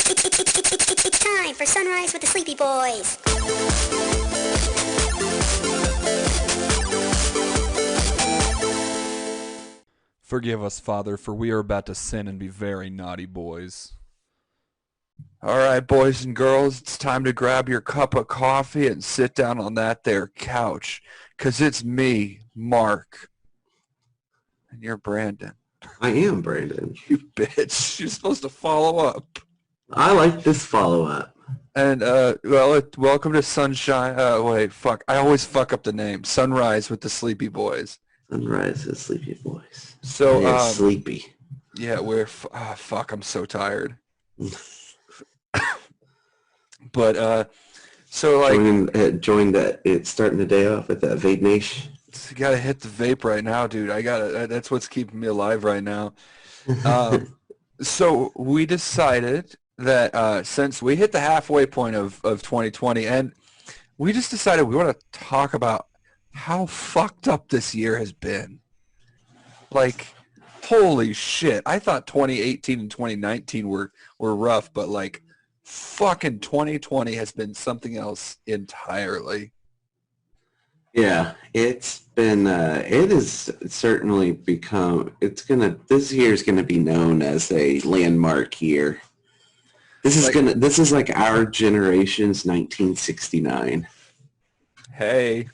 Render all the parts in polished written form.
It's time for Sunrise with the Sleepy Boys. Forgive us, Father, for we are about to sin and be very naughty boys. All right, boys and girls, it's time to grab your cup of coffee and sit down on that there couch, 'cause it's me, Mark, and you're Brandon. I am Brandon. You bitch. You're supposed to follow up. I like this follow-up. And, welcome to Sunshine. Wait, fuck. I always fuck up the name. Sunrise with the Sleepy Boys. Sunrise with Sleepy Boys. So, I am sleepy. Yeah, fuck, I'm so tired. But, so, like... Join that, it's starting the day off with that vape nation. You gotta hit the vape right now, dude. That's what's keeping me alive right now. So we decided that since we hit the halfway point of 2020, and we just decided we want to talk about how fucked up this year has been. Like, holy shit. I thought 2018 and 2019 were rough, but like fucking 2020 has been something else entirely. Yeah, it's been, it has certainly become, this year is going to be known as a landmark year. This is like our generation's 1969. Hey.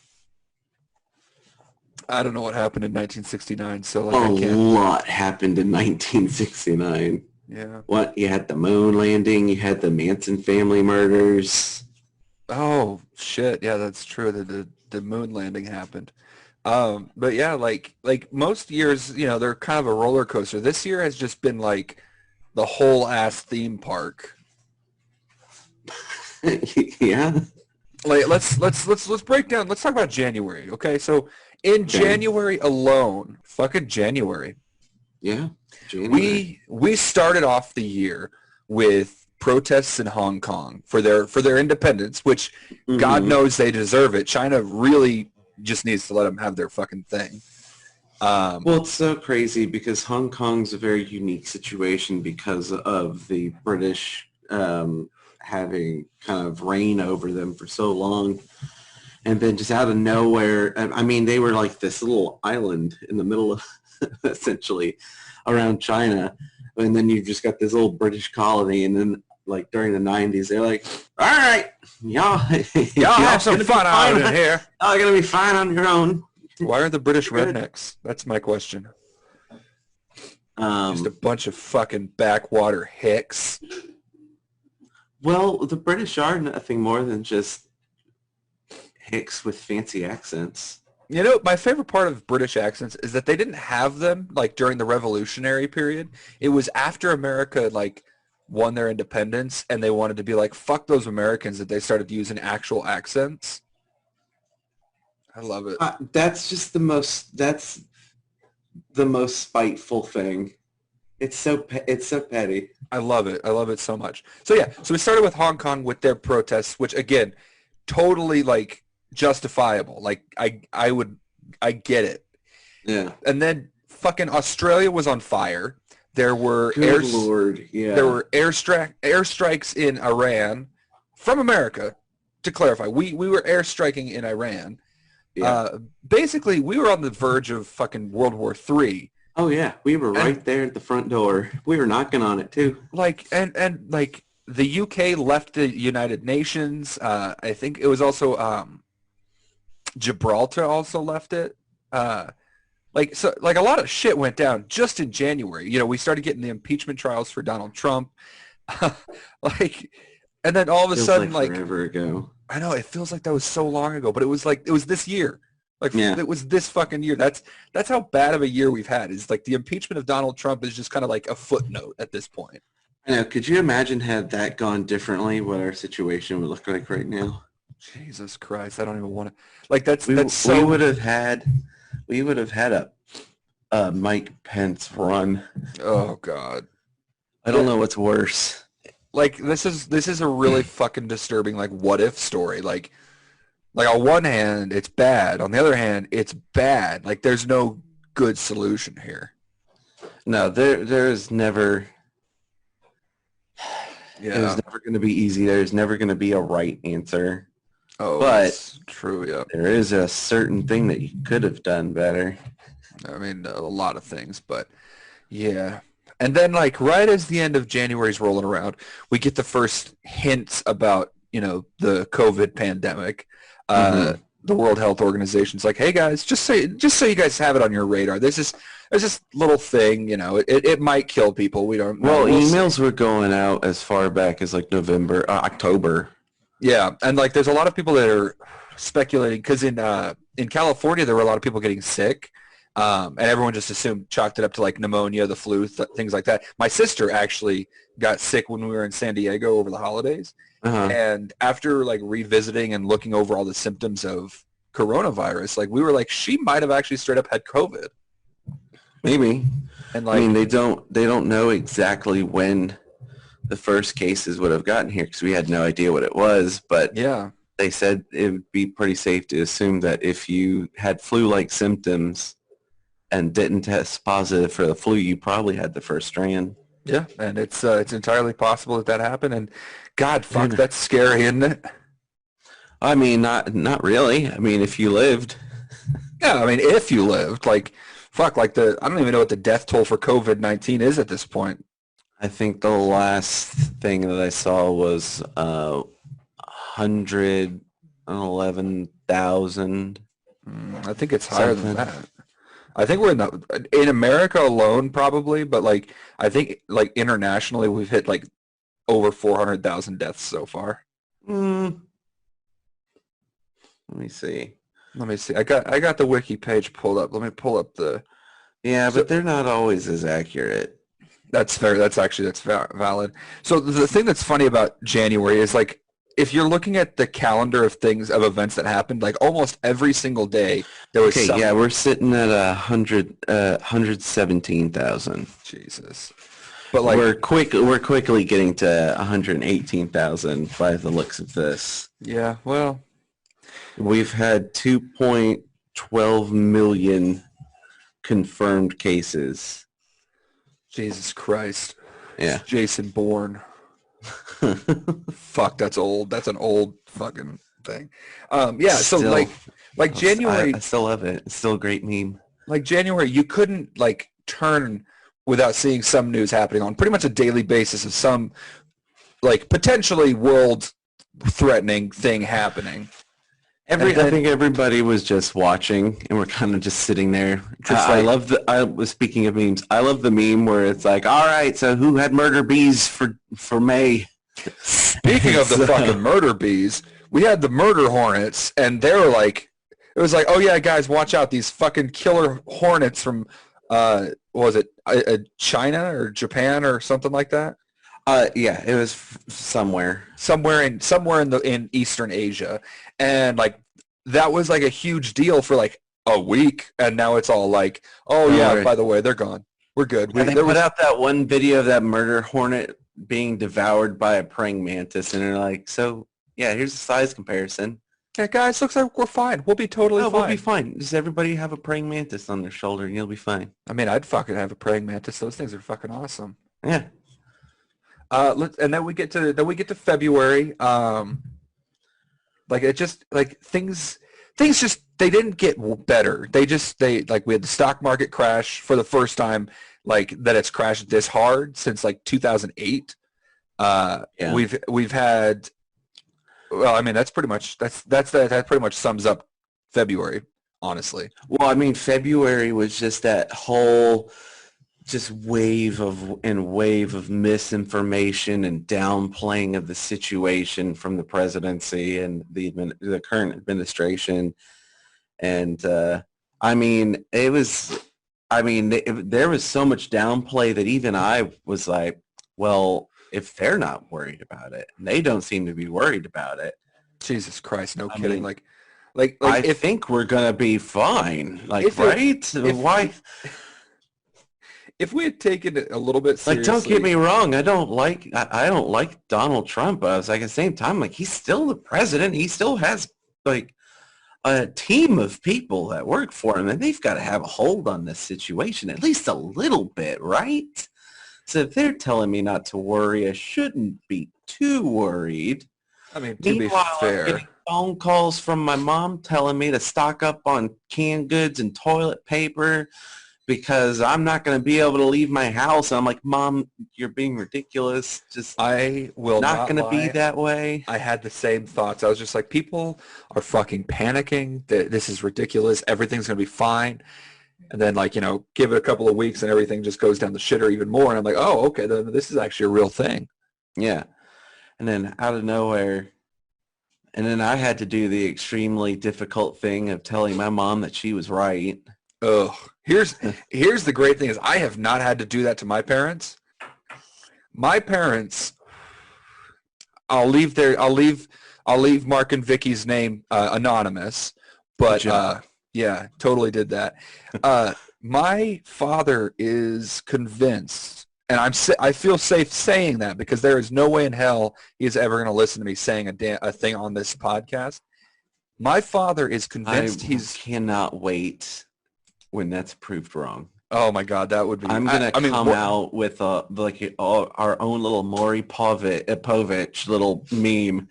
I don't know what happened in 1969, so like a lot happened in 1969. Yeah. What, you had the moon landing, you had the Manson family murders. Oh, shit. Yeah, that's true. The moon landing happened. But yeah, like most years, you know, they're kind of a roller coaster. This year has just been like the whole ass theme park. Yeah. Like let's break down. Let's talk about January. Okay, so in January alone, fucking January. Yeah. January. We started off the year with protests in Hong Kong for their independence, which God knows they deserve it. China really just needs to let them have their fucking thing. Well, it's so crazy because Hong Kong's a very unique situation because of the British having kind of reign over them for so long. And then just out of nowhere, I mean, they were like this little island in the middle of, essentially, around China. And then you just got this little British colony, and then like during the 90s, they're like, all right, y'all have some fun out in here. Y'all are going to be fine on your own. Why are the British rednecks? That's my question. Just a bunch of fucking backwater hicks. Well, the British are nothing more than just hicks with fancy accents. You know, my favorite part of British accents is that they didn't have them like during the Revolutionary period. It was after America like won their independence and they wanted to be like, fuck those Americans, that they started using actual accents. I love it. That's the most spiteful thing. It's so petty. I love it. I love it so much. So yeah, so we started with Hong Kong with their protests, which again, totally like justifiable. Like I get it. Yeah. And then fucking Australia was on fire. There were Good Lord. Yeah. There were airstrikes in Iran from America. To clarify, we were airstriking in Iran. Yeah. Basically, we were on the verge of fucking World War III. Oh yeah, we were right there at the front door. We were knocking on it too. Like and like the UK left the United Nations. I think it was also Gibraltar also left it. Like a lot of shit went down just in January. You know, we started getting the impeachment trials for Donald Trump. Like, and then all of a sudden, like forever ago. I know it feels like that was so long ago, but it was this year. Like It was this fucking year. That's how bad of a year we've had. Is like the impeachment of Donald Trump is just kind of like a footnote at this point. I know. Could you imagine had that gone differently, what our situation would look like right now? Jesus Christ, I don't even want to. Like we would have had a Mike Pence run. Oh God, I don't know what's worse. Like this is a really fucking disturbing like what if story. Like on one hand, it's bad. On the other hand, it's bad. Like there's no good solution here. No, there is never. It was Yeah. never going to be easy. There's never going to be a right answer. Oh, But that's true. Yeah. there is a certain thing that you could have done better. I mean, a lot of things, but yeah. And then, like, right as the end of January's rolling around, we get the first hints about, the COVID pandemic. The World Health Organization's like, hey guys, just so you guys have it on your radar. There's this little thing, it might kill people. We don't know. Well, We'll see. emails were going out as far back as like October. Yeah, and like, there's a lot of people that are speculating because in California there were a lot of people getting sick, and everyone just chalked it up to like pneumonia, the flu, things like that. My sister actually got sick when we were in San Diego over the holidays, and after like revisiting and looking over all the symptoms of coronavirus, like we were like, she might have actually straight up had COVID. Maybe. And I like, mean, they don't know exactly when the first cases would have gotten here because we had no idea what it was. But yeah, they said it would be pretty safe to assume that if you had flu-like symptoms and didn't test positive for the flu, you probably had the first strand. yeah, and it's entirely possible that happened. And God, fuck, that's scary, isn't it? I mean, not really. I mean, if you lived. Yeah, I mean, if you lived, like, fuck, like I don't even know what the death toll for COVID-19 is at this point. I think the last thing that I saw was 111,000. I think it's higher than Something. that. I think we're in America alone, probably, but like I think like internationally, we've hit like over 400,000 deaths so far. Let me see. Let me see. I got the wiki page pulled up. Let me pull up the. Yeah, So- but they're not always as accurate. That's fair. That's valid. So the thing that's funny about January is like if you're looking at the calendar of events that happened, like almost every single day there was Okay, something. yeah, we're sitting at 117,000. Jesus. But like We're quickly getting to 118,000 by the looks of this. yeah, well, We've had 2.12 million confirmed cases. Jesus Christ. Yeah. It's Jason Bourne. Fuck, that's old. That's an old fucking thing. Yeah, so Still, like January, I still love it. It's still a great meme. like January, you couldn't like turn without seeing some news happening on pretty much a daily basis of some like potentially world threatening thing happening. I think everybody was just watching, and we're kind of just sitting there. I love I was speaking of memes. I love the meme where it's like, all right, so who had murder bees for May? Speaking of the fucking murder bees, we had the murder hornets, and they were like, it was like, oh yeah, guys, watch out, these fucking killer hornets from, what was it, China or Japan or something like that? Yeah, it was somewhere in Eastern Asia, and like that was like a huge deal for like a week, and now it's all like, oh yeah, right. by the way, they're gone. We're good. They put out that one video of that murder hornet being devoured by a praying mantis, and they're like, so yeah, here's a size comparison. Yeah, guys, looks like we're fine. We'll be totally fine. We'll be fine. Just everybody have a praying mantis on their shoulder, and you'll be fine. I mean, I'd fucking have a praying mantis. Those things are fucking awesome. Yeah. And then we get to February. Like it just like things just they didn't get better. They like we had the stock market crash for the first time like that it's crashed this hard since like 2008. Yeah. We've had well, I mean that pretty much sums up February, honestly. Well, I mean February was just that whole just wave of misinformation and downplaying of the situation from the presidency and the current administration. And I mean, there was so much downplay that even I was like, well, if they're not worried about it, and they don't seem to be worried about it. Jesus Christ, no kidding. mean, like I think we're gonna be fine. Like, right? Why? If we had taken it a little bit seriously, like, don't get me wrong. I don't like Donald Trump. I was like, at the same time, like, he's still the president. He still has like a team of people that work for him, and they've got to have a hold on this situation at least a little bit, right? So if they're telling me not to worry, I shouldn't be too worried. I mean, to be Meanwhile, I'm fair, getting phone calls from my mom telling me to stock up on canned goods and toilet paper because I'm not going to be able to leave my house. And I'm like, Mom, you're being ridiculous. Just I will not not going to be lie. that way. I had the same thoughts. I was just like, people are fucking panicking. This is ridiculous. Everything's going to be fine. And then, like, give it a couple of weeks and everything just goes down the shitter even more. And I'm like, oh, okay, then this is actually a real thing. Yeah. And then out of nowhere, and then I had to do the extremely difficult thing of telling my mom that she was right. Ugh. Here's the great thing is I have not had to do that to my parents. My parents, I'll leave Mark and Vicky's name anonymous, but yeah, totally did that. My father is convinced, and I feel safe saying that because there is no way in hell he is ever going to listen to me saying a thing on this podcast. My father is convinced cannot wait when that's proved wrong. Oh my God, that would be. I'm gonna come out with our own little Maury Povich little meme.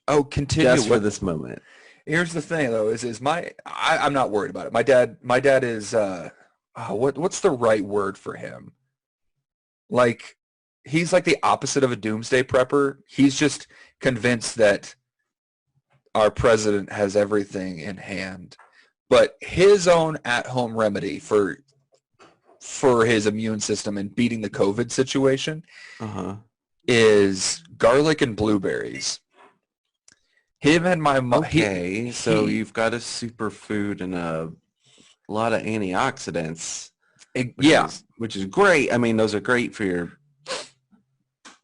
Oh, continue just for this moment. Here's the thing, though, I'm not worried about it. My dad is what's the right word for him? Like, he's like the opposite of a doomsday prepper. He's just convinced that our president has everything in hand. But his own at-home remedy for his immune system and beating the COVID situation is garlic and blueberries. Him and my mom. Okay, so you've got a superfood and a lot of antioxidants. Which is great. I mean, those are great for your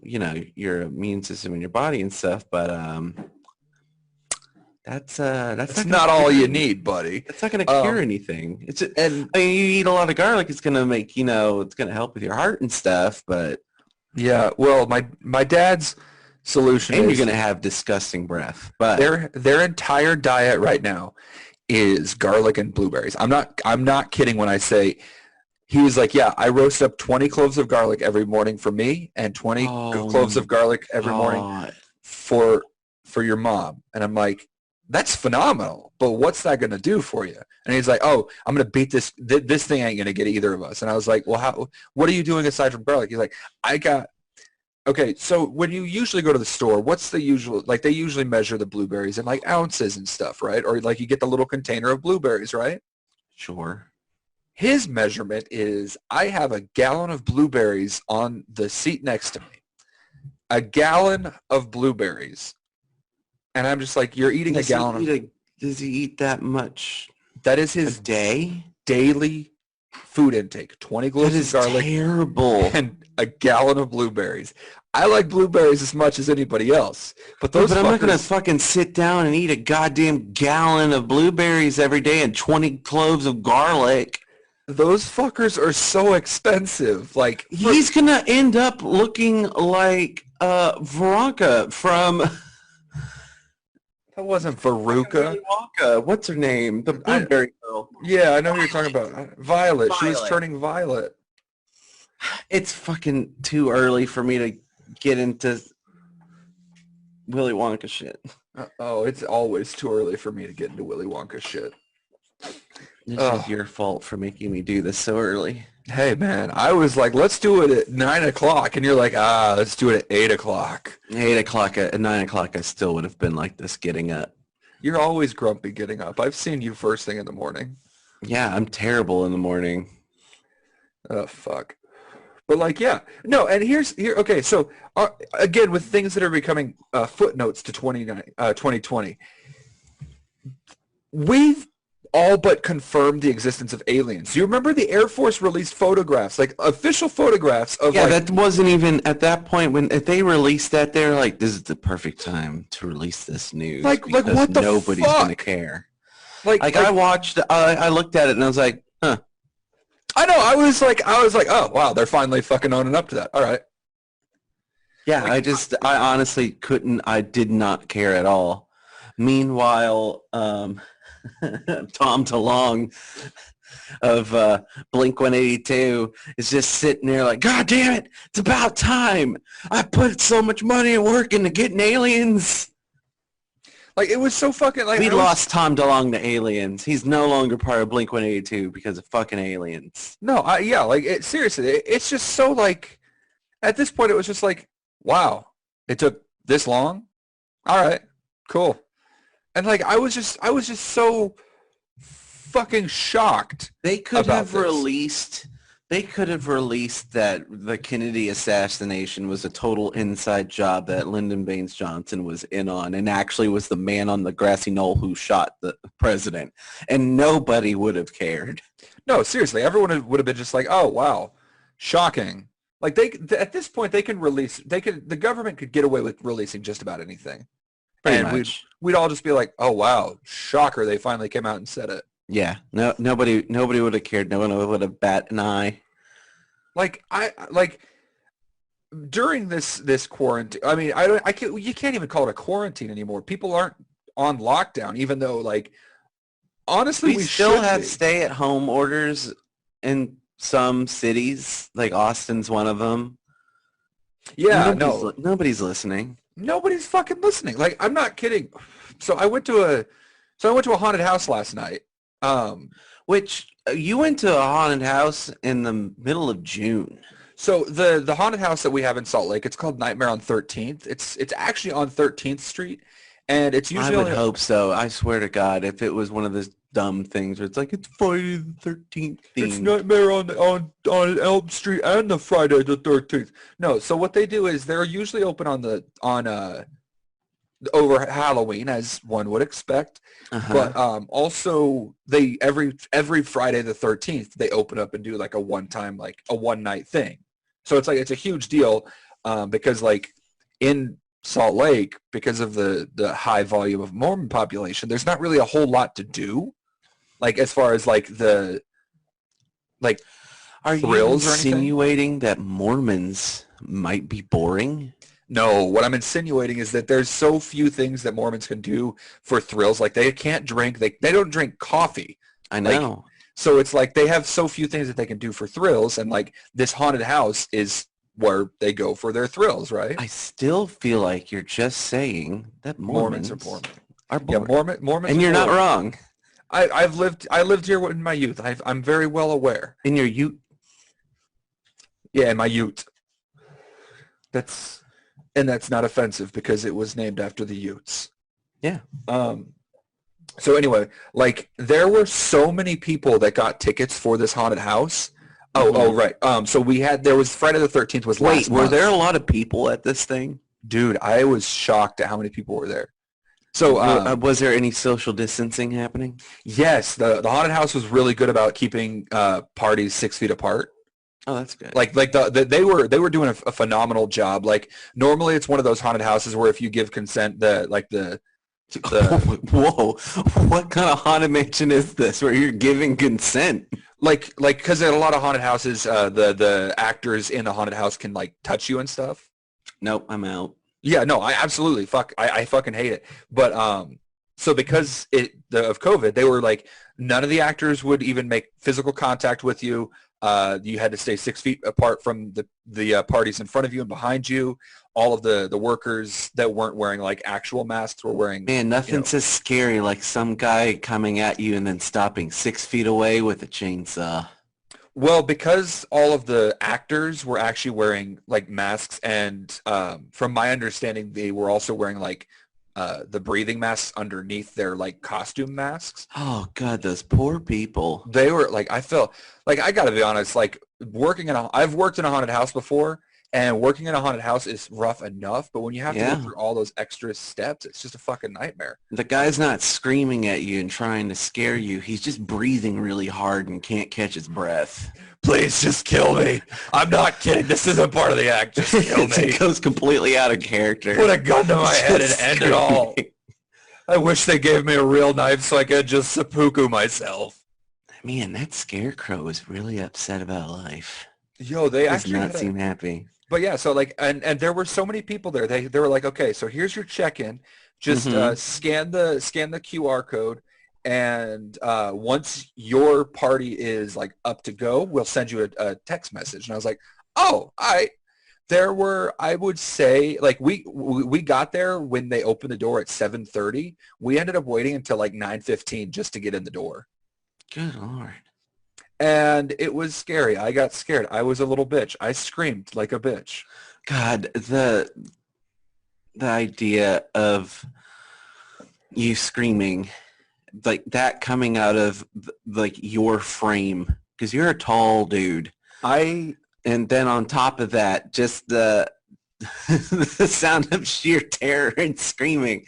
immune system and your body and stuff. But that's not all you need, buddy. It's not going to cure anything. I mean, you eat a lot of garlic, it's going to make it's going to help with your heart and stuff. But yeah, well, my dad's solution and you're going to have disgusting breath. But their entire diet right now is garlic and blueberries. I'm not kidding when I say he was like, yeah, I roast up 20 cloves of garlic every morning for me and 20 cloves of garlic every morning for your mom. And I'm like, that's phenomenal, but what's that going to do for you? And he's like, oh, I'm going to beat this. This thing ain't going to get either of us. And I was like, well, what are you doing aside from garlic? He's like, okay, so when you usually go to the store, what's the usual, like they usually measure the blueberries in like ounces and stuff, right? Or like you get the little container of blueberries, right? Sure. His measurement is I have a gallon of blueberries on the seat next to me. A gallon of blueberries. And I'm just like, you're eating a gallon. Does he eat that much? That is his daily food intake. 20 cloves of garlic. That is terrible. And a gallon of blueberries. I like blueberries as much as anybody else. But I'm not going to fucking sit down and eat a goddamn gallon of blueberries every day and 20 cloves of garlic. Those fuckers are so expensive. Like, he's going to end up looking like Veronica from... That wasn't Veruca. What's her name? The blueberry girl. Yeah, I know who you're talking about. Violet. She was turning violet. It's fucking too early for me to get into Willy Wonka shit. It's always too early for me to get into Willy Wonka shit. This is your fault for making me do this so early. Hey, man, I was like, let's do it at 9 o'clock. And you're like, let's do it at 8 o'clock. 8 o'clock, at 9 o'clock, I still would have been like this getting up. You're always grumpy getting up. I've seen you first thing in the morning. Yeah, I'm terrible in the morning. Oh, fuck. But like, yeah. No, and okay, so again, with things that are becoming footnotes to 2020, we've all but confirmed the existence of aliens. Do you remember the Air Force released photographs, like official photographs of that wasn't even at that point if they released that, they're like, this is the perfect time to release this news. Like what the nobody's fuck? Gonna care. Like I watched, I looked at it and I was like, huh. I know, I was like, oh wow, they're finally fucking owning up to that. All right. Yeah, I honestly I did not care at all. Meanwhile, Tom DeLonge Blink-182 is just sitting there like, God damn it, it's about time. I put so much money and work into getting aliens. Like, it was so fucking, like, We lost Tom DeLonge to aliens. He's no longer part of Blink-182 because of fucking aliens. No, yeah, like, seriously, it's just so, like, at this point, it was just like, wow, it took this long? All right, cool. And, like, I was just so fucking shocked. They could about have this. released that the Kennedy assassination was a total inside job that Lyndon Baines Johnson was in on and actually was the man on the grassy knoll who shot the president. And nobody would have cared. No, seriously, everyone would have been just like, oh, wow, shocking. Like, at this point, the government could get away with releasing just about anything. Pretty and much. we'd all just be like, oh, wow, shocker, they finally came out and said it. Yeah, nobody would have cared. No one would have bat an eye. Like, during this quarantine, I mean, you can't even call it a quarantine anymore. People aren't on lockdown, even though, like, honestly, We still should have be. stay-at-home orders in some cities, like Austin's one of them. Yeah, Nobody's listening. nobody's fucking listening. Like, I'm not kidding. So I went to a haunted house last night. Which you went to a haunted house in the middle of June. So the haunted house that we have in Salt Lake, it's called Nightmare on 13th. It's actually on 13th Street, and it's usually I would hope so. I swear to God, if it was one of those dumb things where it's like it's Friday the 13th it's themed. Nightmare on Elm Street and the Friday the 13th. No, so what they do is they're usually open on over Halloween, as one would expect. But also they every Friday the 13th they open up and do like a one night thing. So it's a huge deal because like in Salt Lake, because of the high volume of Mormon population, there's not really a whole lot to do. Like as far as like the like Are you thrills or anything. insinuating that Mormons might be boring? No, what I'm insinuating is that there's so few things that Mormons can do for thrills. Like they can't drink, they don't drink coffee. I know. So it's like they have so few things that they can do for thrills, and like this haunted house is where they go for their thrills, right? I still feel like you're just saying that Mormons are boring. Are Yeah, boring. Mormons. And are you're not boring. wrong. I lived here in my youth. I'm very well aware. In your youth. Yeah, in my youth. That's not offensive because it was named after the Utes. Yeah. So anyway, like there were so many people that got tickets for this haunted house. Oh, right. So there was Friday the 13th was last Wait, were month. there a lot of people at this thing? Dude, I was shocked at how many people were there. So Was there any social distancing happening? yes, the haunted house was really good about keeping parties 6 feet apart. Oh, that's good. Like they were doing a phenomenal job. Like normally it's one of those haunted houses where if you give consent, the Whoa, what kind of haunted mansion is this where you're giving consent? like because at a lot of haunted houses, the actors in the haunted house can like touch you and stuff. Nope, I'm out. Yeah, no, I absolutely I fucking hate it. But so because of COVID, they were like none of the actors would even make physical contact with you. You had to stay 6 feet apart from the parties in front of you and behind you. All of the workers that weren't wearing like actual masks were wearing. Man, nothing's as scary like some guy coming at you and then stopping 6 feet away with a chainsaw. Well, because all of the actors were actually wearing like masks, and from my understanding, they were also wearing like the breathing masks underneath their like costume masks. Oh God, those poor people. They were like, I felt like I got to be honest, like I've worked in a haunted house before, and working in a haunted house is rough enough, but when you have to Yeah. go through all those extra steps, it's just a fucking nightmare. The guy's not screaming at you and trying to scare you. He's just breathing really hard and can't catch his breath. Please just kill me. I'm not kidding. This isn't part of the act. Just kill me. It goes completely out of character. Put a gun to my head and Just end it all. screaming. I wish they gave me a real knife so I could just seppuku myself. Man, that scarecrow is really upset about life. Yo, they Does actually not had a- seem happy. But yeah, so like, and there were so many people there. They were like, okay, so here's your check-in. Just Mhm. scan the QR code, and once your party is like up to go, we'll send you a text message. And I was like, oh, there were, I would say, like we got there when they opened the door at 7:30. We ended up waiting until like 9:15 just to get in the door. Good Lord. And it was scary. I got scared. I was a little bitch. I screamed like a bitch. God, the idea of you screaming like that coming out of like your frame, because you're a tall dude. And then on top of that, just the the sound of sheer terror and screaming.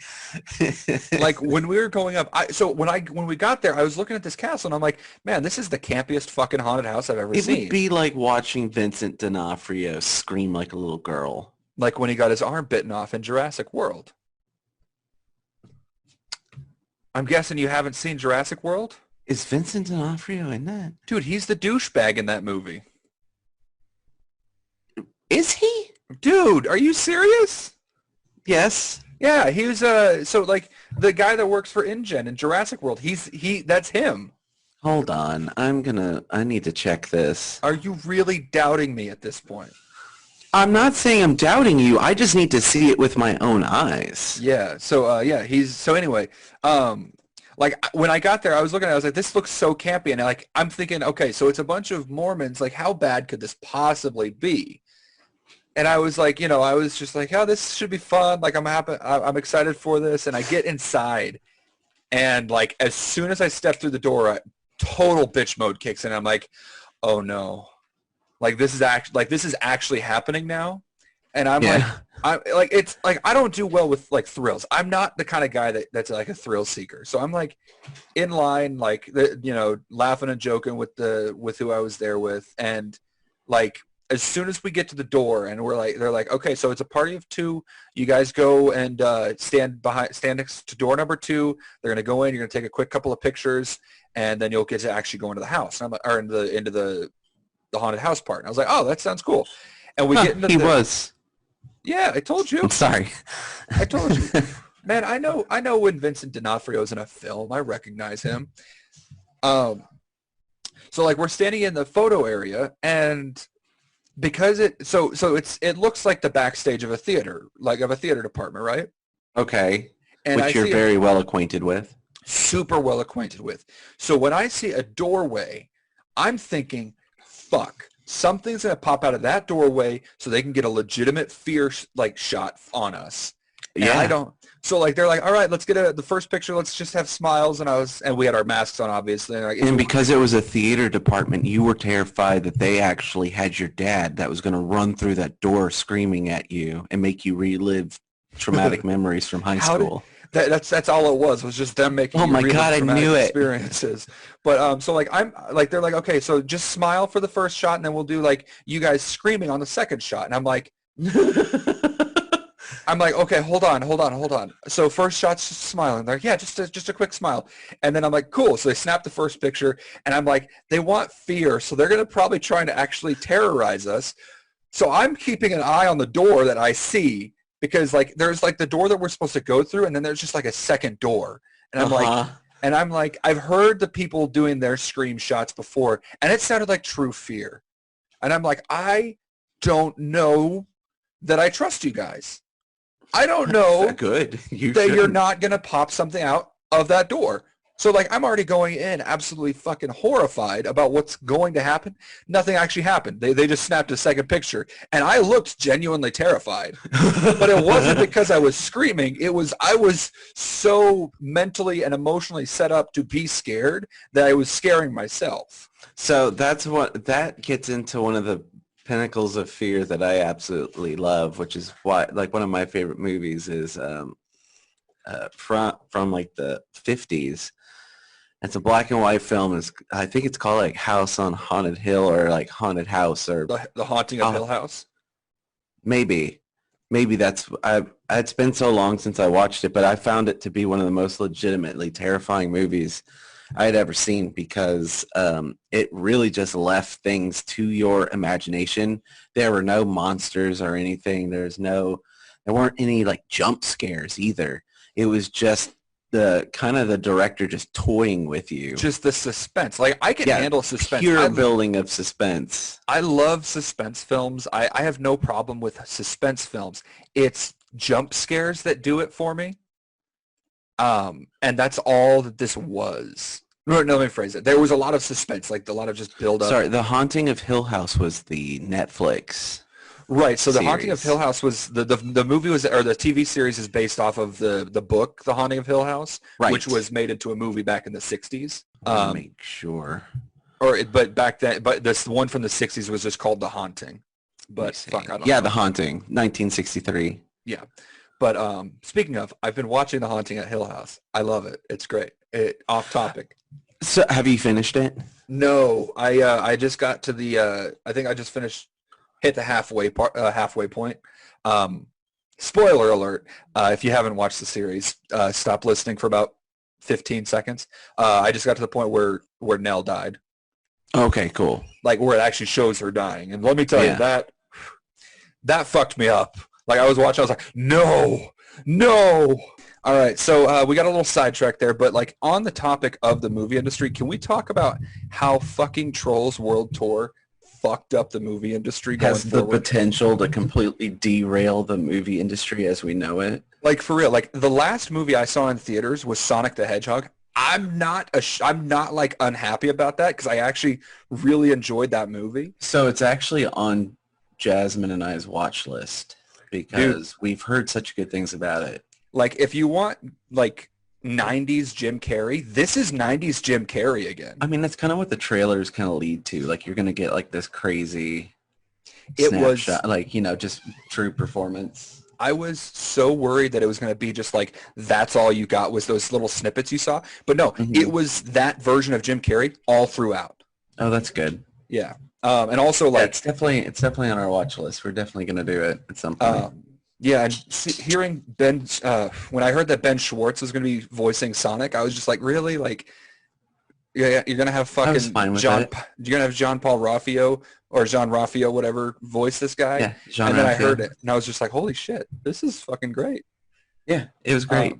Like when we were going up, when we got there, I was looking at this castle and I'm like, man, this is the campiest fucking haunted house I've ever seen. It would be like watching Vincent D'Onofrio scream like a little girl. Like when he got his arm bitten off in Jurassic World. I'm guessing you haven't seen Jurassic World? Is Vincent D'Onofrio in that? Dude, he's the douchebag in that movie. Is he? Dude, are you serious? Yes. Yeah, he was so like the guy that works for InGen in Jurassic World. That's him. Hold on. I need to check this. Are you really doubting me at this point? I'm not saying I'm doubting you. I just need to see it with my own eyes. Yeah. So anyway, like when I got there, I was looking at it, I was like, this looks so campy, and like I'm thinking, okay, so it's a bunch of Mormons, like how bad could this possibly be? And I was like, I was just like, oh, this should be fun. Like I'm excited for this. And I get inside, and like as soon as I step through the door, total bitch mode kicks in. I'm like, oh no, like this is actually happening now. And I'm like, it's like I don't do well with like thrills. I'm not the kind of guy that's like a thrill seeker. So I'm like in line, like laughing and joking with who I was there with, and like. As soon as we get to the door and they're like, okay, so it's a party of two. You guys go and stand next to door number 2. They're gonna go in. You're gonna take a quick couple of pictures, and then you'll get to actually go into the house. And I'm like, or into the haunted house part. And I was like, oh, that sounds cool. And we get into was. Yeah, I told you. I'm sorry. I told you. Man, I know when Vincent D'Onofrio is in a film. I recognize him. So like we're standing in the photo area, and because it looks like the backstage of a theater, like of a theater department, right? Okay. And which you're very well acquainted with. Super well acquainted with. So when I see a doorway, I'm thinking, fuck, something's going to pop out of that doorway so they can get a legitimate fear like shot on us. And yeah. I don't. So like they're like, all right, let's get the first picture. Let's just have smiles. And we had our masks on, obviously. And because it was a theater department, you were terrified that they actually had your dad that was going to run through that door screaming at you and make you relive traumatic memories from high school. That's all it was just them making. Oh my God, I knew it. Experiences. But so like I'm like they're like, okay, so just smile for the first shot, and then we'll do like you guys screaming on the second shot. And I'm like. Okay, hold on. So first shot's just smiling. They're like, yeah, just a quick smile. And then I'm like, cool. So they snap the first picture, and I'm like, they want fear, so they're going to probably try to actually terrorize us. So I'm keeping an eye on the door that I see, because like there's like the door that we're supposed to go through, and then there's just like a second door. And I'm like, I've heard the people doing their scream shots before, and it sounded like true fear. And I'm like, I don't know that I trust you guys. I don't know good. You're not going to pop something out of that door. So, like, I'm already going in absolutely fucking horrified about what's going to happen. Nothing actually happened. They just snapped a second picture, and I looked genuinely terrified. But it wasn't because I was screaming. I was so mentally and emotionally set up to be scared that I was scaring myself. So that gets into one of the pinnacles of fear that I absolutely love, which is why, like, one of my favorite movies is from like the 50s. It's a black and white film. I think it's called like House on Haunted Hill, or like Haunted House, or the Haunting of Hill House. Maybe that's. It's been so long since I watched it, but I found it to be one of the most legitimately terrifying movies I had ever seen, because it really just left things to your imagination. There were no monsters or anything. There weren't any like jump scares either. It was just the kind of the director just toying with you. Just the suspense. Like, I can handle suspense. Pure building of suspense. I love suspense films. I have no problem with suspense films. It's jump scares that do it for me. And that's all that this was. No, let me rephrase it. There was a lot of suspense, like a lot of just build up. Sorry, The Haunting of Hill House was the Netflix. Right. So series. The Haunting of Hill House was the movie was, or the TV series is based off of the book The Haunting of Hill House, Right. which was made into a movie back in the 60s. Make sure. But back then, but this one from the 60s was just called The Haunting. But fuck, I don't know. The Haunting, 1963. Yeah. But speaking of, I've been watching The Haunting at Hill House. I love it. It's great. Off topic. So have you finished it? No, I just got to the I think I just hit the halfway point. Spoiler alert, if you haven't watched the series, stop listening for about 15 seconds. I just got to the point where Nell died. Okay, cool. Like where it actually shows her dying. And let me tell you, that fucked me up. Like I was watching, I was like, no. All right, so we got a little sidetracked there, but like on the topic of the movie industry, can we talk about how fucking Trolls World Tour fucked up the movie industry going Has the forward? potential to completely derail the movie industry as we know it. Like for real, like the last movie I saw in theaters was Sonic the Hedgehog. I'm not like unhappy about that because I actually really enjoyed that movie. So it's actually on Jasmine and I's watch list because we've heard such good things about it. Like if you want like 90s Jim Carrey, this is 90s Jim Carrey again. I mean, that's kind of what the trailers kind of lead to. Like you're going to get like this crazy snapshot, like, you know, just true performance. I was so worried that it was going to be just like, that's all you got was those little snippets you saw. But no, it was that version of Jim Carrey all throughout. Oh, that's good. Yeah. And also like... it's definitely on our watch list. We're definitely going to do it at some point. Yeah, and hearing Ben, when I heard that Ben Schwartz was going to be voicing Sonic, I was just like, really? Like, yeah, you're going to have fucking you're going to have John Paul Raffio or Jean Raffio, whatever, voice this guy? Yeah, and then I heard it, and I was just like, holy shit, this is fucking great. Yeah, it was great.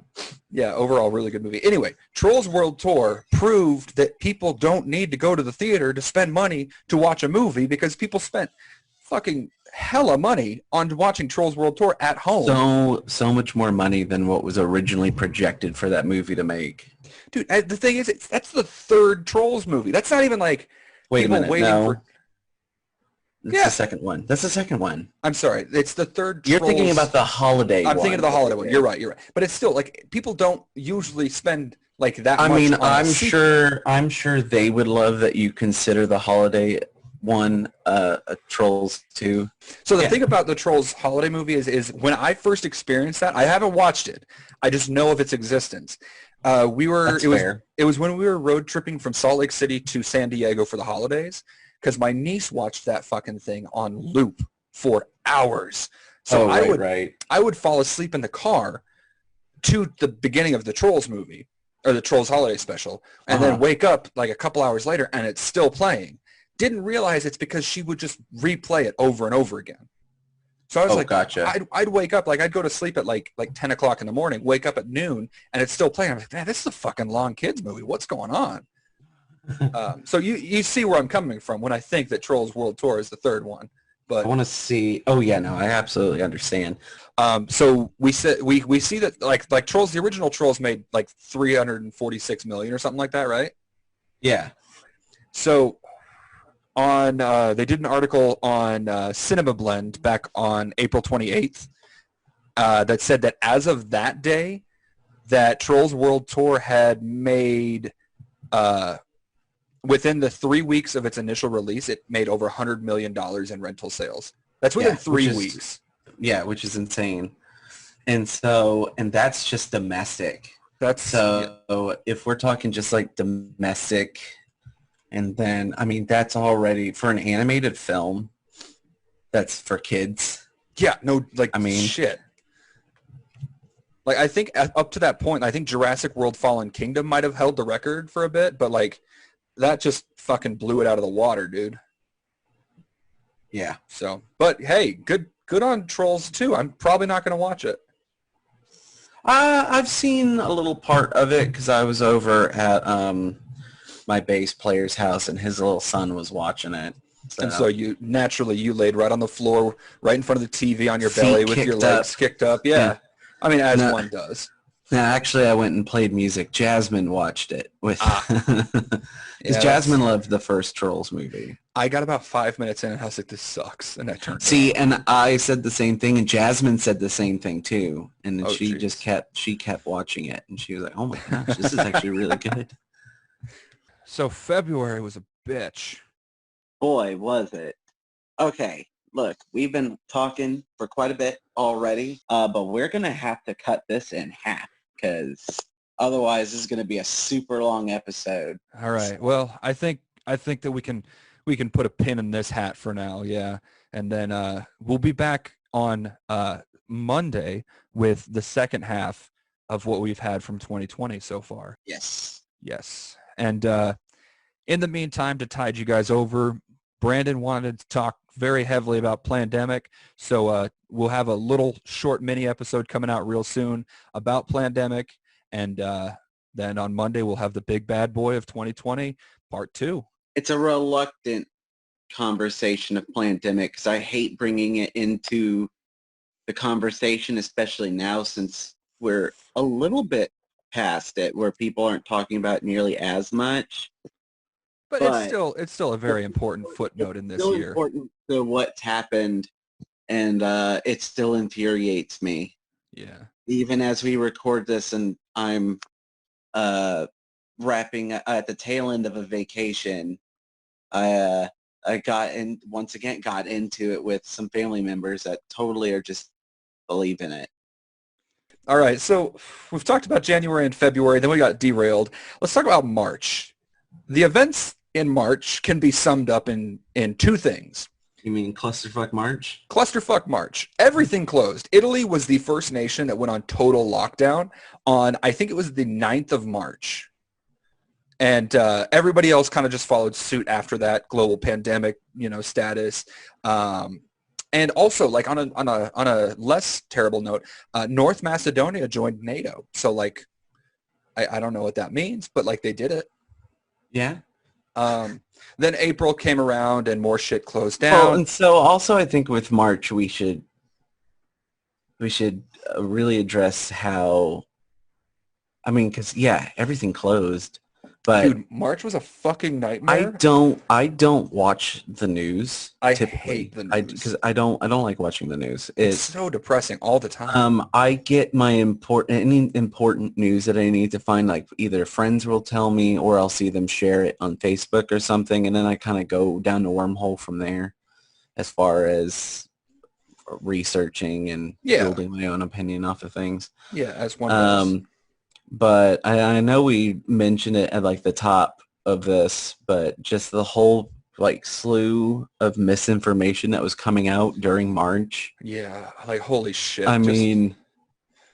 Yeah, overall, really good movie. Anyway, Trolls World Tour proved that people don't need to go to the theater to spend money to watch a movie because people spent fucking hella money on watching Trolls World Tour at home. So much more money than what was originally projected for that movie to make. Dude, the thing is, that's the third Trolls movie. That's not even like Wait a minute, no. Yeah. The second one. That's the second one. I'm sorry. It's the third You're Trolls. thinking about the holiday I'm one. thinking of the holiday one. You're right. But it's still like people don't usually spend like that much. I mean, on I'm sure they would love that you consider the holiday one a Trolls 2. So the thing about the Trolls holiday movie is when I first experienced that, I haven't watched it. I just know of its existence. It was when we were road tripping from Salt Lake City to San Diego for the holidays because my niece watched that fucking thing on loop for hours. So I would fall asleep in the car to the beginning of the Trolls movie or the Trolls holiday special and then wake up like a couple hours later and it's still playing. Didn't realize it's because she would just replay it over and over again. So I was like, gotcha. I'd wake up, like I'd go to sleep at like 10 o'clock in the morning, wake up at noon, and it's still playing. I'm like, man, this is a fucking long kids movie. What's going on? So you see where I'm coming from when I think that Trolls World Tour is the third one. But I want to see. Oh yeah, no, I absolutely understand. So we see that like Trolls, the original Trolls made like 346 million or something like that, right? Yeah. So they did an article on Cinema Blend back on April 28th that said that as of that day, that Trolls World Tour had made within the 3 weeks of its initial release, it made over $100 million in rental sales. That's within 3 weeks. Yeah, which is insane. And that's just domestic. If we're talking just like domestic, and then, I mean, that's already, for an animated film, that's for kids. Yeah, no, like, I mean, shit. Like, I think up to that point, I think Jurassic World Fallen Kingdom might have held the record for a bit, but, like, that just fucking blew it out of the water, dude. Yeah. So, but, hey, good on Trolls 2. I'm probably not going to watch it. I've seen a little part of it because I was over at my bass player's house and his little son was watching it. And so you laid right on the floor, right in front of the TV on your Feet belly with your kicked legs up. kicked up. Yeah. I mean, as No. one does. No, actually, I went and played music. Jasmine watched it with because Yeah, Jasmine loved the first Trolls movie. I got about 5 minutes in and I was like, this sucks. And I turned it See, off. and I said the same thing, and Jasmine said the same thing too. And then Oh, she jeez. just kept watching it, and she was like, "Oh my gosh, this is actually really good." So February was a bitch. Boy, was it. Okay, look, we've been talking for quite a bit already, but we're going to have to cut this in half because otherwise this is going to be a super long episode. All right. Well, I think that we can put a pin in this hat for now. Yeah. And then we'll be back on Monday with the second half of what we've had from 2020 so far. Yes. Yes. And in the meantime, to tide you guys over, Brandon wanted to talk very heavily about Plandemic. So we'll have a little short mini episode coming out real soon about Plandemic. And then on Monday, we'll have the big bad boy of 2020, part 2. It's a reluctant conversation of Plandemic because I hate bringing it into the conversation, especially now since we're a little bit past it where people aren't talking about nearly as much. But it's still a very important footnote in this still year. Important to what's happened, and it still infuriates me. Yeah. Even as we record this, and I'm wrapping at the tail end of a vacation, I got into it with some family members that totally are just believe in it. All right. So we've talked about January and February. Then we got derailed. Let's talk about March. The events in March can be summed up in two things. You mean Clusterfuck March? Clusterfuck March. Everything closed. Italy was the first nation that went on total lockdown on, I think it was the 9th of March. And everybody else kind of just followed suit after that global pandemic, status. And also, like on a less terrible note, North Macedonia joined NATO. So like, I don't know what that means, but like they did it. Yeah. Then April came around and more shit closed down. Oh, and so also I think with March we should really address how, I mean, because yeah, everything closed, but dude, March was a fucking nightmare. I don't watch the news. I typically. hate the news because I don't like watching the news. It's so depressing all the time. I get my any important news that I need to find, like either friends will tell me or I'll see them share it on Facebook or something, and then I kind of go down the wormhole from there as far as researching and building my own opinion off of things. Yeah, as one does. But I know we mentioned it at like the top of this, but just the whole like slew of misinformation that was coming out during March. Yeah, like holy shit. I mean,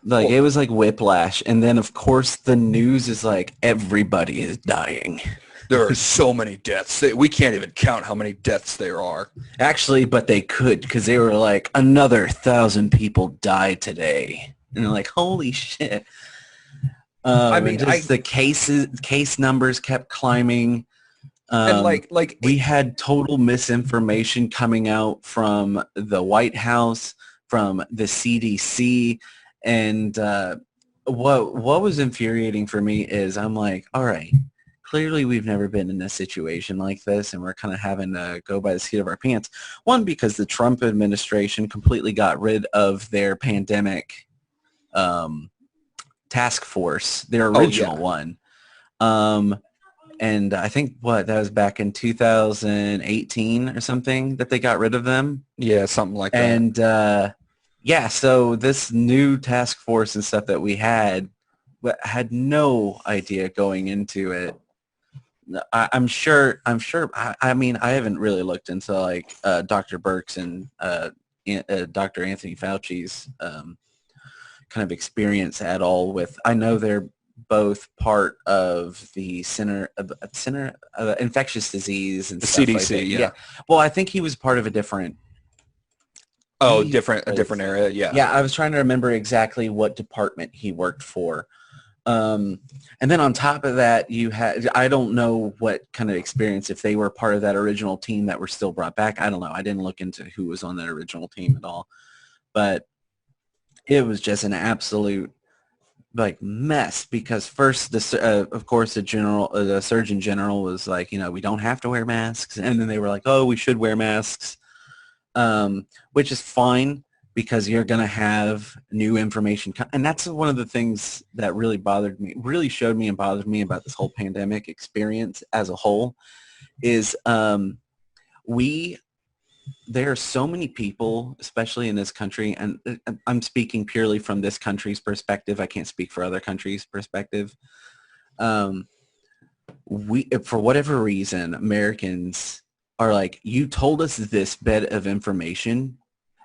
like it was like whiplash. And then of course the news is like everybody is dying. There are so many deaths. We can't even count how many deaths there are. Actually, but they could, because they were like, another 1,000 people died today. And they're like, holy shit. I mean, the case numbers kept climbing. And like we had total misinformation coming out from the White House, from the CDC, and what was infuriating for me is I'm like, all right, clearly we've never been in a situation like this, and we're kind of having to go by the seat of our pants. One, because the Trump administration completely got rid of their pandemic task force, their original one. And I think that was back in 2018 or something that they got rid of them. Yeah, something like that. And so this new task force and stuff that we had no idea going into it. I'm sure. I mean, I haven't really looked into like Dr. Birx and Dr. Anthony Fauci's kind of experience at all with. I know they're both part of the Center Infectious Disease and the stuff CDC. like that. Yeah. Well, I think he was part of a different Oh, He a different was, area. Yeah. yeah, I was trying to remember exactly what department he worked for. And then on top of that, you had, I don't know what kind of experience, if they were part of that original team that were still brought back. I don't know. I didn't look into who was on that original team at all. But it was just an absolute like mess because first of course the surgeon general was like, we don't have to wear masks, and then they were like, oh, we should wear masks, which is fine because you're going to have new information, and that's one of the things that really showed me and bothered me about this whole pandemic experience as a whole is we there are so many people, especially in this country, and I'm speaking purely from this country's perspective. I can't speak for other countries' perspective. For whatever reason, Americans are like, you told us this bed of information,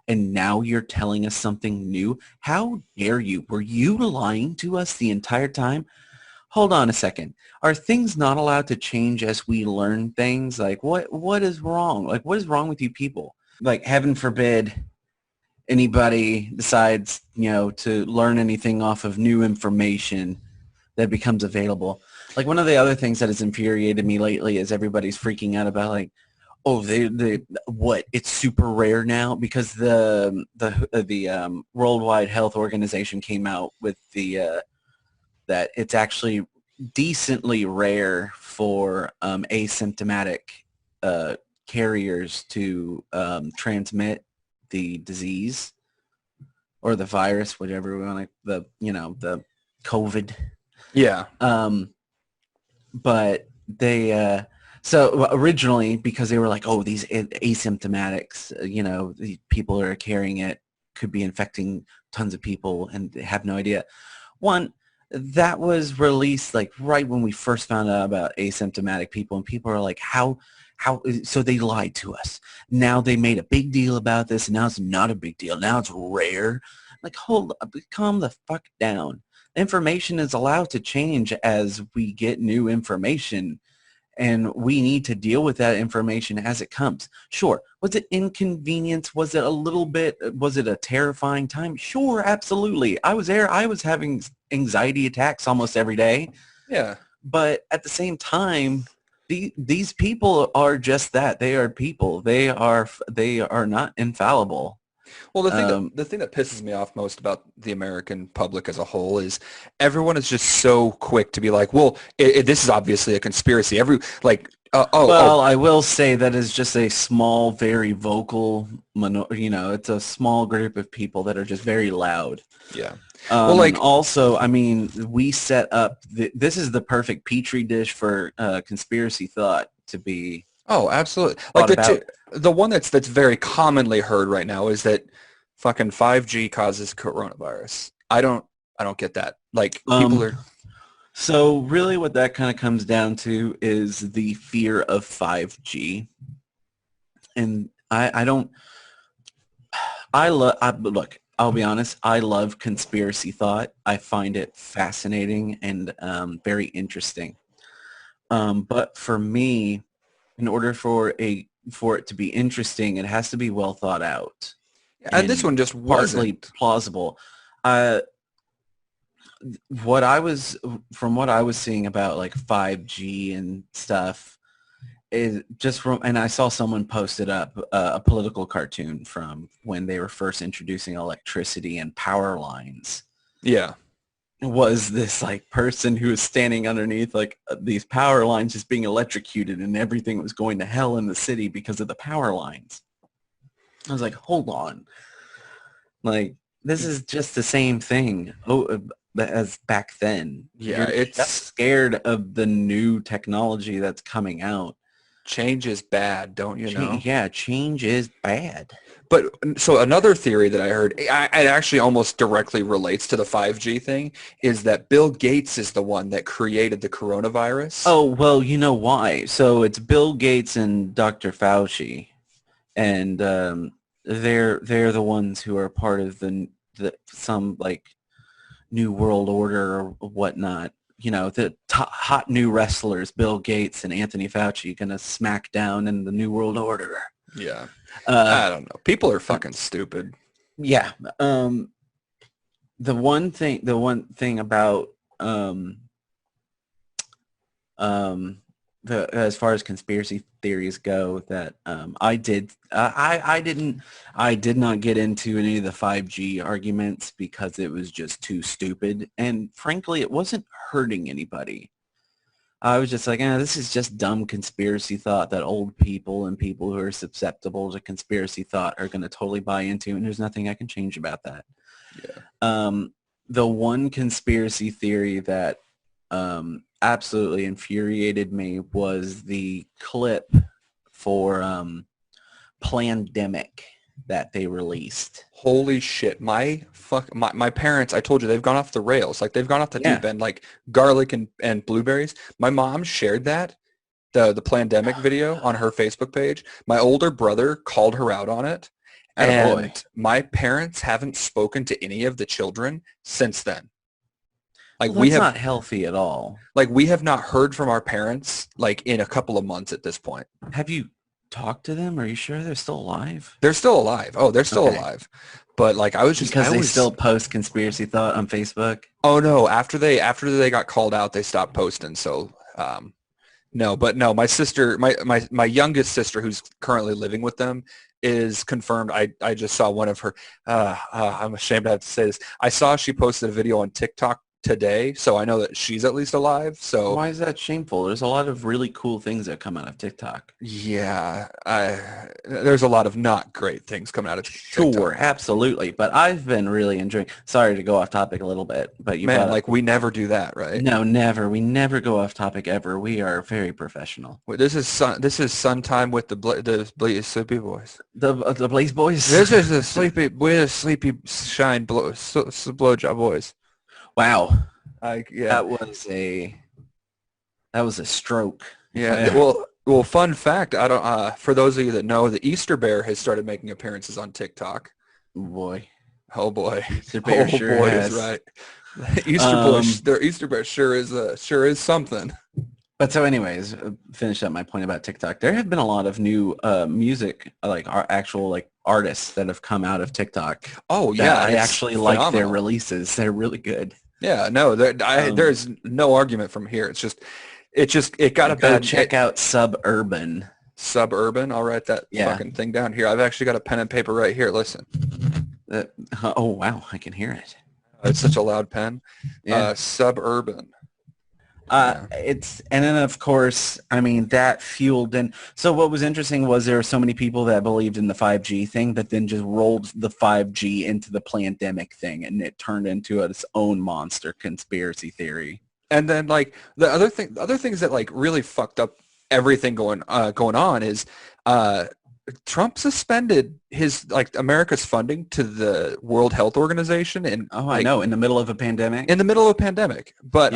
and now you're telling us something new. How dare you? Were you lying to us the entire time? Hold on a second. Are things not allowed to change as we learn things? Like, what is wrong? Like, what is wrong with you people? Like, heaven forbid anybody decides, to learn anything off of new information that becomes available. Like, one of the other things that has infuriated me lately is everybody's freaking out about, like, oh, it's super rare now because the Worldwide Health Organization came out with that it's actually decently rare for asymptomatic carriers to transmit the disease or the virus, whatever we want to, the COVID. Yeah. But they, so originally, because they were like, oh, these asymptomatics, the people that are carrying it could be infecting tons of people and they have no idea. One, that was released like right when we first found out about asymptomatic people, and people are like, how, so they lied to us. Now they made a big deal about this, and now it's not a big deal. Now it's rare. Like, hold up, calm the fuck down. Information is allowed to change as we get new information, and we need to deal with that information as it comes. Sure. Was it inconvenience? Was it a little bit, was it a terrifying time? Sure, absolutely. I was there. I was having anxiety attacks almost every day. Yeah. But at the same time, these people are just that. They are people. They are not infallible. Well, the thing that pisses me off most about the American public as a whole is everyone is just so quick to be like, well, this is obviously a conspiracy. I will say that is just a small, very vocal, it's a small group of people that are just very loud. Yeah. And also, I mean, we set up, this is the perfect petri dish for conspiracy thought to be. Oh, absolutely. Like the one that's very commonly heard right now is that fucking 5G causes coronavirus. I don't get that. Like, people are. So really what that kind of comes down to is the fear of 5G. And look, I'll be honest, I love conspiracy thought. I find it fascinating and very interesting. But for me, in order for it to be interesting, it has to be well thought out. And this one just wasn't plausible. From what I was seeing about like 5G and stuff is just and I saw someone posted up a political cartoon from when they were first introducing electricity and power lines. Yeah. Was this like person who was standing underneath like these power lines just being electrocuted, and everything was going to hell in the city because of the power lines. I was like, hold on. Like, this is just the same thing as back then. Yeah, It's scared of the new technology that's coming out. Change is bad, don't you know? Yeah, change is bad. But so another theory that I heard, it actually almost directly relates to the 5G thing, is that Bill Gates is the one that created the coronavirus. Oh, well, you know why. So it's Bill Gates and Dr. Fauci, and they're the ones who are part of some like new world order or whatnot. The hot new wrestlers, Bill Gates and Anthony Fauci, going to smack down in the new world order. Yeah. Uh, I don't know. People are fucking stupid. yeah. The one thing about um, as far as conspiracy theories go that I did not get into any of the 5G arguments because it was just too stupid, and frankly it wasn't hurting anybody. I was just like, this is just dumb conspiracy thought that old people and people who are susceptible to conspiracy thought are going to totally buy into, and there's nothing I can change about that. Yeah. The one conspiracy theory that absolutely infuriated me was the clip for Plandemic that they released. Holy shit. My parents, I told you, they've gone off the rails. Like, they've gone off the deep end, like garlic and blueberries. My mom shared that, the Plandemic video on her Facebook page. My older brother called her out on it. And my parents haven't spoken to any of the children since then. Like, well, that's not healthy at all. Like, we have not heard from our parents, like, in a couple of months at this point. Have you talked to them? Are you sure they're still alive? They're still alive. Oh, they're still alive. But, like, they still post conspiracy thought on Facebook? Oh, no. After they got called out, they stopped posting. So, no. But, no, my sister, my youngest sister, who's currently living with them, is confirmed. I just saw one of her, I'm ashamed to have to say this. I saw she posted a video on TikTok today, so I know that she's at least alive. So why is that shameful? There's a lot of really cool things that come out of TikTok. Yeah, there's a lot of not great things coming out of TikTok. Sure, absolutely. But I've been really enjoying. Sorry to go off topic a little bit, but we never do that, right? No, never. We never go off topic ever. We are very professional. This is sun time with the sleepy boys. The Blaze boys. This is the sleepy shine blowjob boys. Wow. Yeah. That was a stroke. Yeah. Well, fun fact. I don't. For those of you that know, the Easter Bear has started making appearances on TikTok. Boy. Oh boy. Easter Bear is right. Their Easter Bear sure is something. But so, anyways, finish up my point about TikTok. There have been a lot of new music, like our actual artists that have come out of TikTok. Oh yeah, I actually like their releases. They're really good. Yeah, no, there's no argument from here. It got a bad. Check out Suburban. Suburban. I'll write that fucking thing down here. I've actually got a pen and paper right here. Listen. Oh wow, I can hear it. It's such a loud pen. Yeah. Suburban. And then of course, I mean, that fueled in. So what was interesting was there were so many people that believed in the 5G thing, but then just rolled the 5G into the Plandemic thing, and it turned into its own monster conspiracy theory. And then the other things that really fucked up everything going on is Trump suspended his America's funding to the World Health Organization, and I know, in the middle of a pandemic. In the middle of a pandemic, but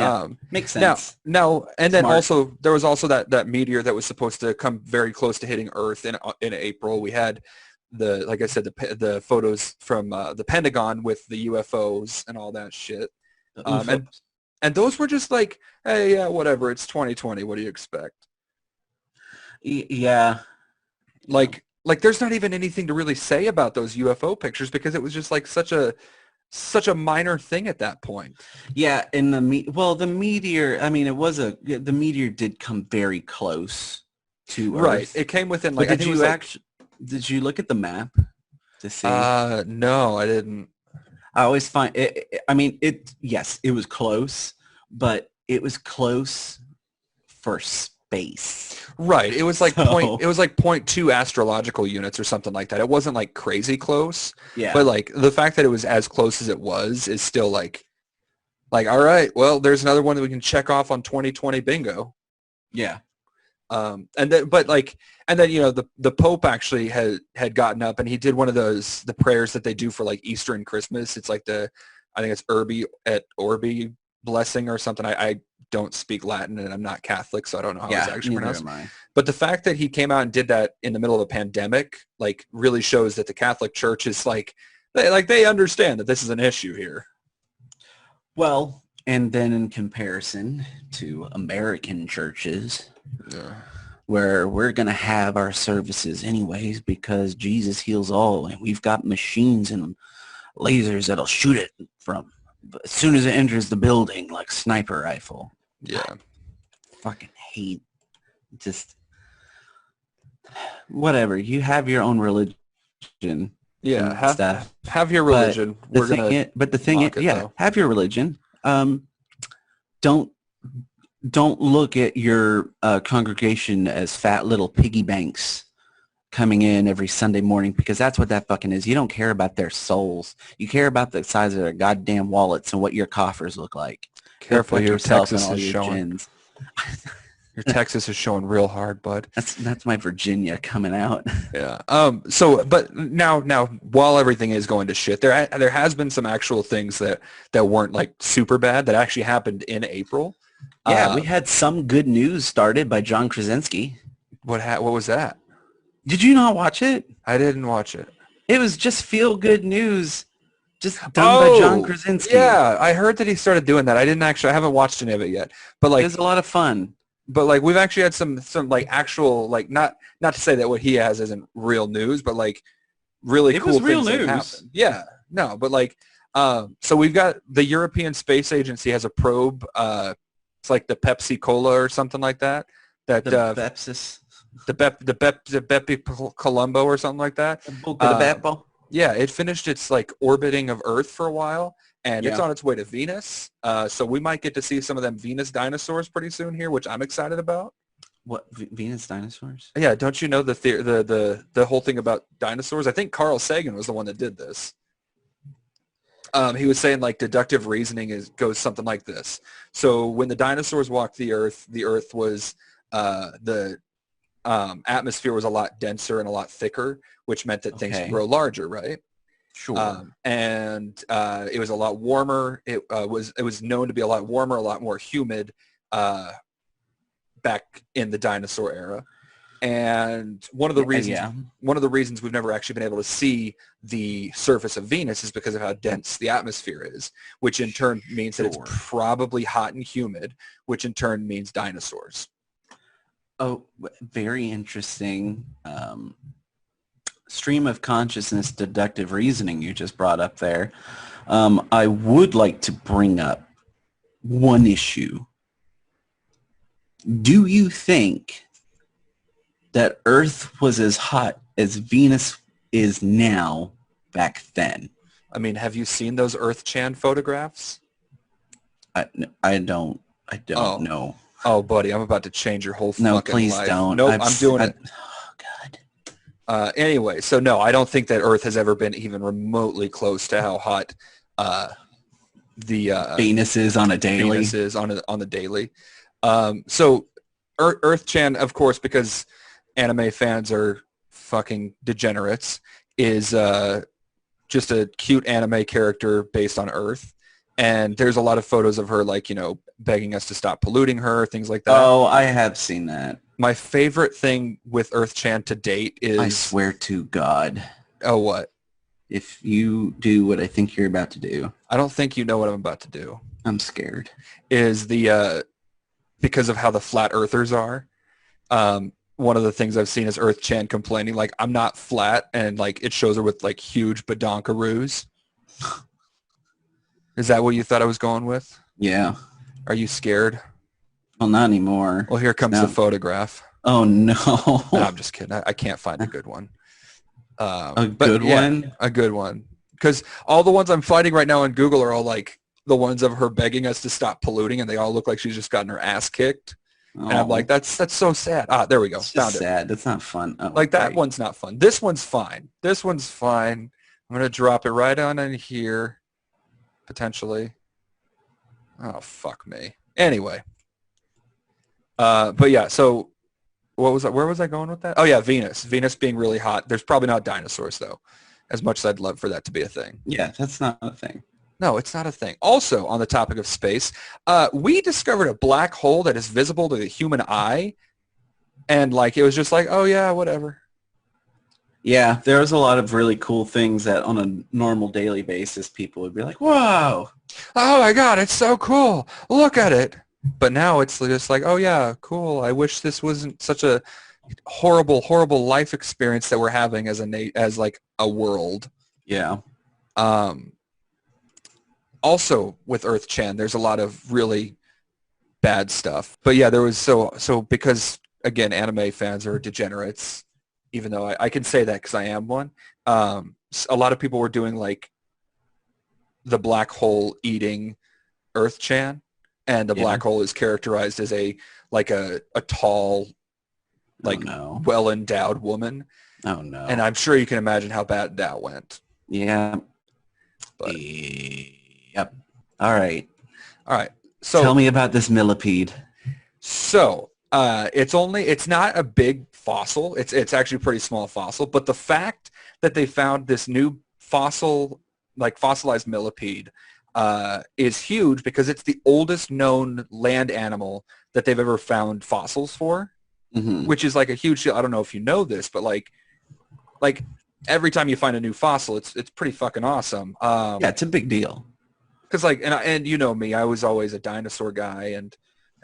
makes sense. Now, and then also there was also that meteor that was supposed to come very close to hitting Earth in April. We had the photos from the Pentagon with the UFOs and all that shit, and those were just hey, yeah, whatever. It's 2020. What do you expect? Yeah. There's not even anything to really say about those UFO pictures because it was just such a minor thing at that point. Yeah, and the meteor. I mean, the meteor did come very close to Earth. Right, it came within But did you look at the map to see? No, I didn't. I always find it. I mean, yes, it was close, but it was close for space. Right. It was it was 0.2 astrological units or something like that. It wasn't crazy close. Yeah. But the fact that it was as close as it was is still all right, well, there's another one that we can check off on 2020 bingo. Yeah. And then the Pope actually had gotten up and he did one of the prayers that they do for Easter and Christmas. It's I think it's Urbi et Orbi blessing or something. I don't speak Latin and I'm not Catholic, so I don't know how it's actually pronounced. But the fact that he came out and did that in the middle of a pandemic, really shows that the Catholic Church is they understand that this is an issue here. Well, and then in comparison to American churches, where we're going to have our services anyways because Jesus heals all, and we've got machines and lasers that'll shoot it from as soon as it enters the building, like sniper rifle. Yeah. I fucking hate just whatever. You have your own religion. Yeah, and stuff. have your religion. But the thing is, yeah, have your religion. Don't look at your congregation as fat little piggy banks coming in every Sunday morning, because that's what that fucking is. You don't care about their souls. You care about the size of their goddamn wallets and what your coffers look like. Careful, your yourself Texas and all is your showing. gins. Your Texas is showing real hard, bud. That's my Virginia coming out. Yeah. So, but now, while everything is going to shit, there has been some actual things that weren't like super bad that actually happened in April. Yeah, we had some good news started by John Krasinski. What was that? Did you not watch it? I didn't watch it. It was just feel good news, just done by John Krasinski. Yeah, I heard that he started doing that. I haven't watched any of it yet. But like, it was a lot of fun. But like, we've actually had some like actual, like, not to say that what he has isn't real news, but like really cool things that happen. Yeah, no, but like, so we've got the European Space Agency has a probe. It's like the Pepsi Cola or something like that. That the Bepsis. The Bepi Colombo or something like that. Yeah, it finished its like orbiting of Earth for a while, and it's on its way to Venus. So we might get to see some of them Venus dinosaurs pretty soon here, which I'm excited about. What, Venus dinosaurs? Yeah, don't you know the whole thing about dinosaurs? I think Carl Sagan was the one that did this. He was saying like deductive reasoning goes something like this. So when the dinosaurs walked the Earth was the atmosphere was a lot denser and a lot thicker, which meant that things grow larger, right? Sure. And it was a lot warmer. It was known to be a lot warmer, a lot more humid back in the dinosaur era. And one of the reasons we've never actually been able to see the surface of Venus is because of how dense the atmosphere is, which in turn means that it's probably hot and humid, which in turn means dinosaurs. Oh, very interesting. Stream of consciousness deductive reasoning you just brought up there. I would like to bring up one issue. Do you think that Earth was as hot as Venus is now back then? I mean, have you seen those Earth-Chan photographs? I don't know. Oh, buddy, I'm about to change your whole fucking life. No, please don't. Nope, I'm doing it. Oh, God. Anyway, so no, I don't think that Earth has ever been even remotely close to how hot the Venus is on a daily. Venus is on the daily. So Earth-Chan, of course, because anime fans are fucking degenerates, is just a cute anime character based on Earth. And there's a lot of photos of her, like, begging us to stop polluting her, things like that. Oh, I have seen that. My favorite thing with Earth-Chan to date is... I swear to God. Oh, what? If you do what I think you're about to do... I don't think you know what I'm about to do. I'm scared. Is because of how the flat earthers are. One of the things I've seen is Earth-Chan complaining, like, I'm not flat, and, like, it shows her with, like, huge badonkaroos. Is that what you thought I was going with? Yeah. Are you scared? Well, not anymore. Well, here comes the photograph. Oh, no. No, I'm just kidding. I can't find a good one. A good one? A good one. Because all the ones I'm finding right now on Google are all, like, the ones of her begging us to stop polluting, and they all look like she's just gotten her ass kicked. Oh. And I'm like, that's so sad. Ah, there we go. Found sad. That's not fun. Oh, like, that one's not fun. This one's fine. This one's fine. I'm going to drop it right on in here. Potentially. Oh, fuck me. Anyway. But yeah, so what was that? Where was I going with that? Oh yeah, Venus. Venus being really hot. There's probably not dinosaurs though, as much as I'd love for that to be a thing. Yeah, that's not a thing. No, it's not a thing. Also, on the topic of space, we discovered a black hole that is visible to the human eye, and like it was just like, oh yeah, whatever. Yeah, there was a lot of really cool things that on a normal daily basis people would be like, whoa. Oh my God, it's so cool. Look at it. But now it's just like, oh yeah, cool. I wish this wasn't such a horrible, horrible life experience that we're having as as like a world. Yeah. Um, Also with Earth Chan, there's a lot of really bad stuff. But yeah, there was so because again, anime fans are degenerates, even though I can say that because I am one. A lot of people were doing like the black hole eating Earth Chan, and the Yeah. black hole is characterized as a tall, Oh like no. well endowed woman, Oh no. and I'm sure you can imagine how bad that went. Yeah. But Yep. All right. all right, Tell so me about this millipede. it's not a big fossil. It's actually a pretty small fossil. But the fact that they found this new fossil, like fossilized millipede, is huge because it's the oldest known land animal that they've ever found fossils for, Mm-hmm. which is like a huge deal. I don't know if you know this, but like every time you find a new fossil, it's pretty fucking awesome. Yeah, it's a big deal. Because like and you know me, I was always a dinosaur guy,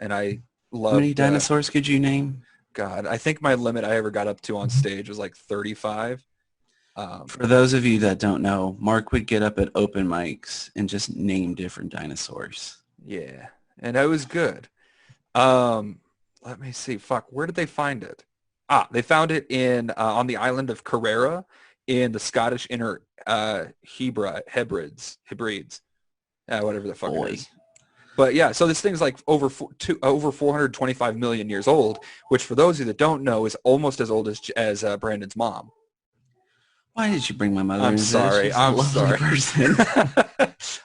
and I How many loved dinosaurs could you name? God, I think my limit I ever got up to on stage was like 35. For those of you that don't know, Mark would get up at open mics and just name different dinosaurs. Yeah, and it was good. Let me see. Fuck, where did they find it? They found it in on the island of Carrera in the Scottish Inner Hebrides, whatever the fuck it Boy. is. But yeah, so this thing's like over 425 million years old, which for those of you that don't know is almost as old as Brandon's mom. Why did you bring my mother I'm into this? sorry. She's a I'm lovely sorry. person.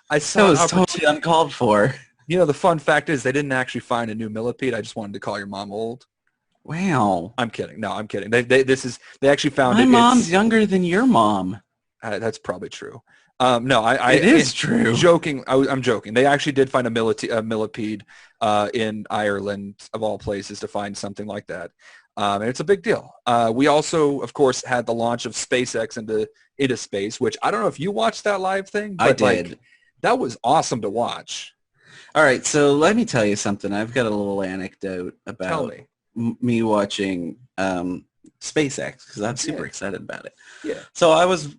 I That saw was totally uncalled for. You know, the fun fact is they didn't actually find a new millipede. I just wanted to call your mom old. Wow. I'm kidding. No, I'm kidding. They actually found My it. mom's younger than your mom. That's probably true. No, It is true. Joking. I'm joking. They actually did find a millipede in Ireland, of all places, to find something like that. And it's a big deal. We also, of course, had the launch of SpaceX into space, which I don't know if you watched that live thing, I but did. like that was awesome to watch. All right, so let me tell you something. I've got a little anecdote Tell about me. me watching SpaceX because I'm super Yeah. excited about it. Yeah. So I was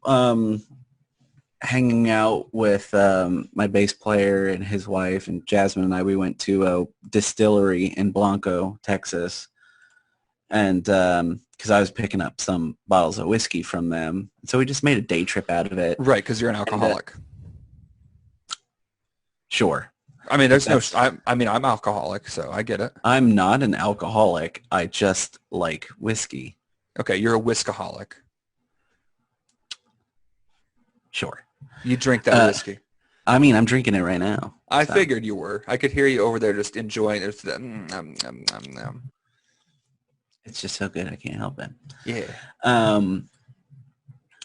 hanging out with my bass player and his wife and Jasmine and I. We went to a distillery in Blanco, Texas, and because I was picking up some bottles of whiskey from them. So we just made a day trip out of it. Right, because you're an alcoholic. Sure. I mean, there's no. That's- I'm alcoholic, so I get it. I'm not an alcoholic. I just like whiskey. Okay, you're a whiskaholic. Sure. You drink that whiskey. I mean, I'm drinking it right now. I so. figured you were. I could hear you over there just enjoying it. It's just so good. I can't help it. Yeah.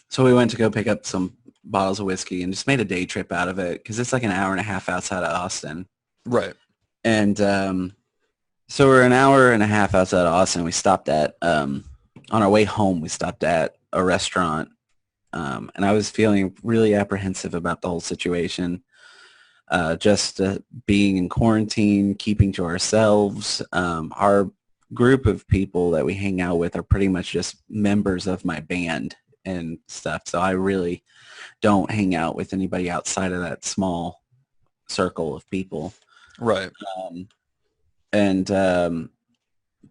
So we went to go pick up some bottles of whiskey and just made a day trip out of it because it's like an hour and a half outside of Austin. Right. And so we're an hour and a half outside of Austin. We stopped at, on our way home, we stopped at a restaurant. And I was feeling really apprehensive about the whole situation. Just being in quarantine, keeping to ourselves. Our group of people that we hang out with are pretty much just members of my band and stuff. So I really don't hang out with anybody outside of that small circle of people. Right.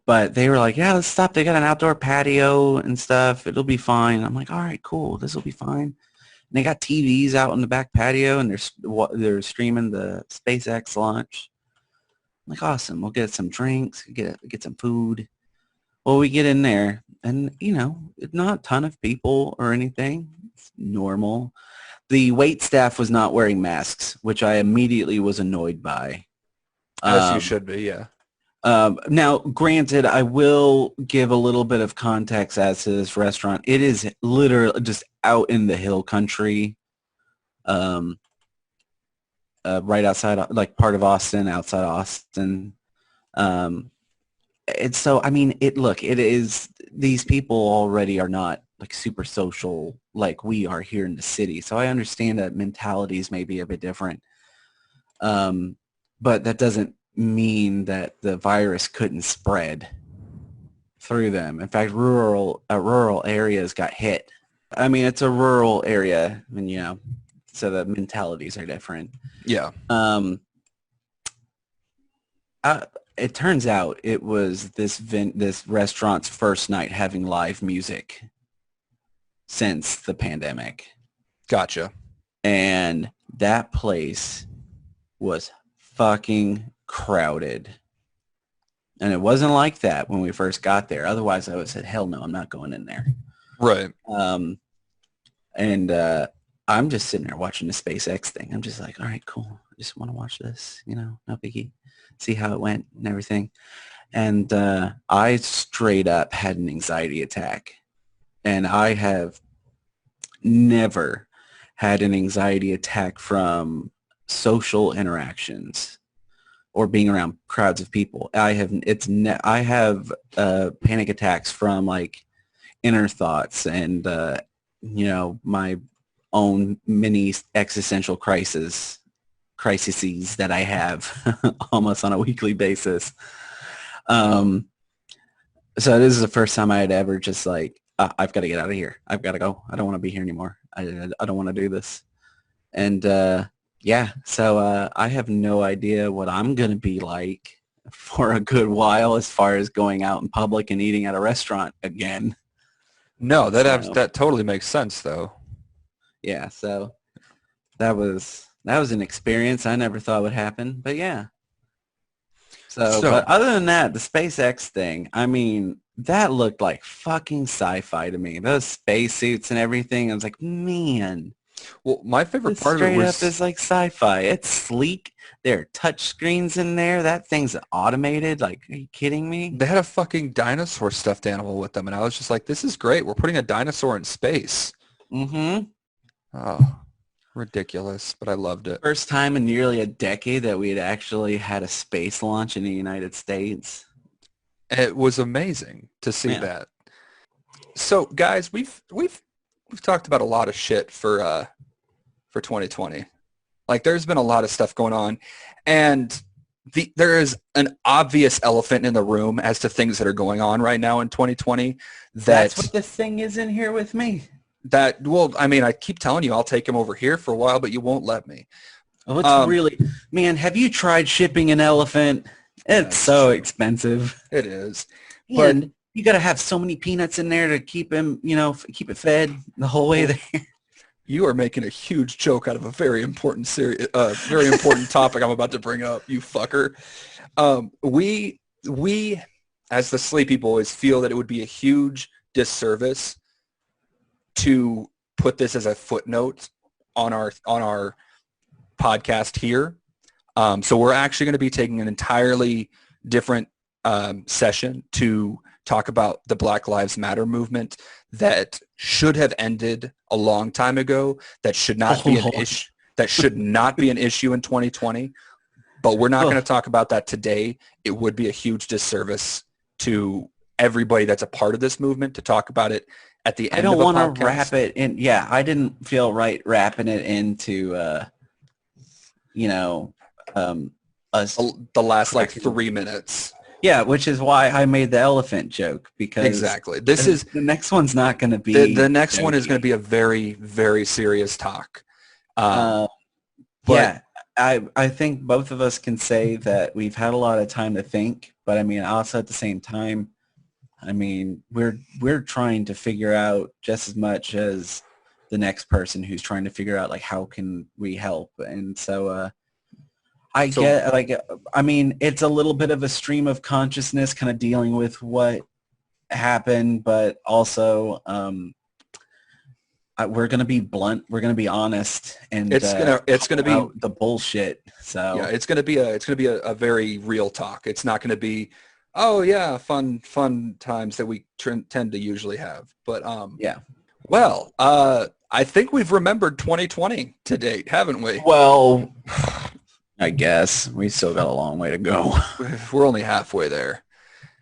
But they were like, yeah, let's stop. They got an outdoor patio and stuff. It'll be fine. I'm like, all right, cool. This will be fine. And they got TVs out on the back patio and they're streaming the SpaceX launch. I'm like, awesome. We'll get some drinks, get some food. Well, we get in there and, you know, not a ton of people or anything. It's normal. The wait staff was not wearing masks, which I immediately was annoyed by. As you should be, yeah. Now, granted, I will give a little bit of context as to this restaurant. It is literally just out in the hill country, right outside, like part of Austin, outside Austin. And so, I mean, it is, these people already are not like super social like we are here in the city. So I understand that mentalities may be a bit different. But that doesn't mean that the virus couldn't spread through them. In fact, rural areas got hit. I mean, it's a rural area, and so the mentalities are different. Yeah. It turns out it was this restaurant's first night having live music since the pandemic. Gotcha. And that place was fucking crowded. And it wasn't like that when we first got there. Otherwise, I would have said, hell no, I'm not going in there. Right. And I'm just sitting there watching the SpaceX thing. I'm just like, all right, cool. I just want to watch this, no biggie. See how it went and everything. And I straight up had an anxiety attack. And I have never had an anxiety attack from social interactions or being around crowds of people. I have panic attacks from like inner thoughts and my own mini existential crises that I have almost on a weekly basis. So this is the first time I had ever just like, I've got to get out of here. I've got to go. I don't want to be here anymore. I don't want to do this. And so I have no idea what I'm going to be like for a good while as far as going out in public and eating at a restaurant again. No, that totally makes sense though. Yeah, so that was an experience I never thought would happen, but yeah. So but other than that, the SpaceX thing, I mean, that looked like fucking sci-fi to me. Those spacesuits and everything, I was like, man. Well, my favorite part of it straight was up is like sci-fi. It's sleek. There are touch screens in there. That thing's automated. Like, are you kidding me? they had a fucking dinosaur stuffed animal with them, and I was just like, this is great. We're putting a dinosaur in space. Mm-hmm. Oh, ridiculous, but I loved it. First time in nearly a decade that we had actually had a space launch in the United States. It was amazing to see that. So, guys, we've talked about a lot of shit for 2020. Like, there's been a lot of stuff going on, and there is an obvious elephant in the room as to things that are going on right now in 2020. That's what this thing is in here with me. I keep telling you I'll take him over here for a while, but you won't let me. Oh, it's really, man, have you tried shipping an elephant? It's so expensive. It is. And you got to have so many peanuts in there to keep him, keep it fed the whole way there. You are making a huge joke out of a very important very important topic I'm about to bring up, you fucker. We as the Sleepy Boys feel that it would be a huge disservice to put this as a footnote on our podcast here. So we're actually going to be taking an entirely different session to talk about the Black Lives Matter movement that should have ended a long time ago, that should not be an issue, that should not be an issue in 2020. But we're not going to talk about that today. It would be a huge disservice to everybody that's a part of this movement to talk about it at the end of the podcast. I don't want to wrap it in. Yeah, I didn't feel right wrapping it into, the last like 3 minutes. Yeah, which is why I made the elephant joke, because exactly the next one's not going to be the next one is going to be a very, very serious talk. But yeah, I think both of us can say that we've had a lot of time to think, but I mean, also at the same time, I mean, we're trying to figure out just as much as the next person who's trying to figure out like how can we help, and so it's a little bit of a stream of consciousness kind of dealing with what happened, but also we're going to be blunt, we're going to be honest, and it's going to be the bullshit. So yeah, it's going to be a very real talk. It's not going to be, oh yeah, fun times that we tend to usually have. But yeah. Well, I think we've remembered 2020 to date, haven't we? Well, I guess we still got a long way to go. We're only halfway there.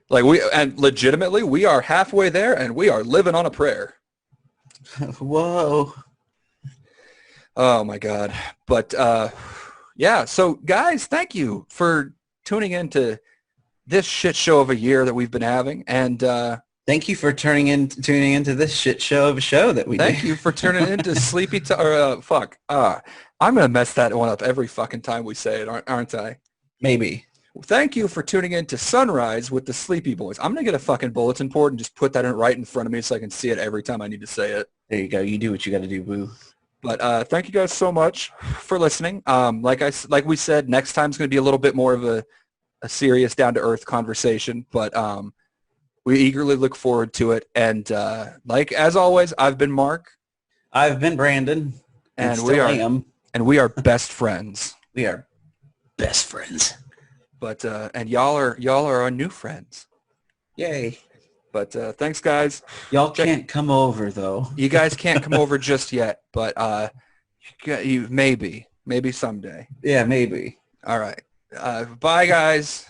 Legitimately, we are halfway there, and we are living on a prayer. Whoa. Oh my God. But yeah, so guys, thank you for tuning into this shit show of a year that we've been having. And thank you for tuning into this shit show of a show that we thank do. you for turning into Sleepy I'm going to mess that one up every fucking time we say it, aren't I? Maybe. Thank you for tuning in to Sunrise with the Sleepy Boys. I'm going to get a fucking bulletin board and just put that right in front of me so I can see it every time I need to say it. There you go. You do what you got to do, boo. But thank you guys so much for listening. Like we said, next time's going to be a little bit more of a serious, down-to-earth conversation. But we eagerly look forward to it. And as always, I've been Mark. I've been Brandon. And we are best friends. We are best friends. But and y'all are our new friends. Yay. But thanks, guys. Y'all can't come over, though. You guys can't come over just yet, but you maybe someday. Yeah, maybe. All right. Bye, guys.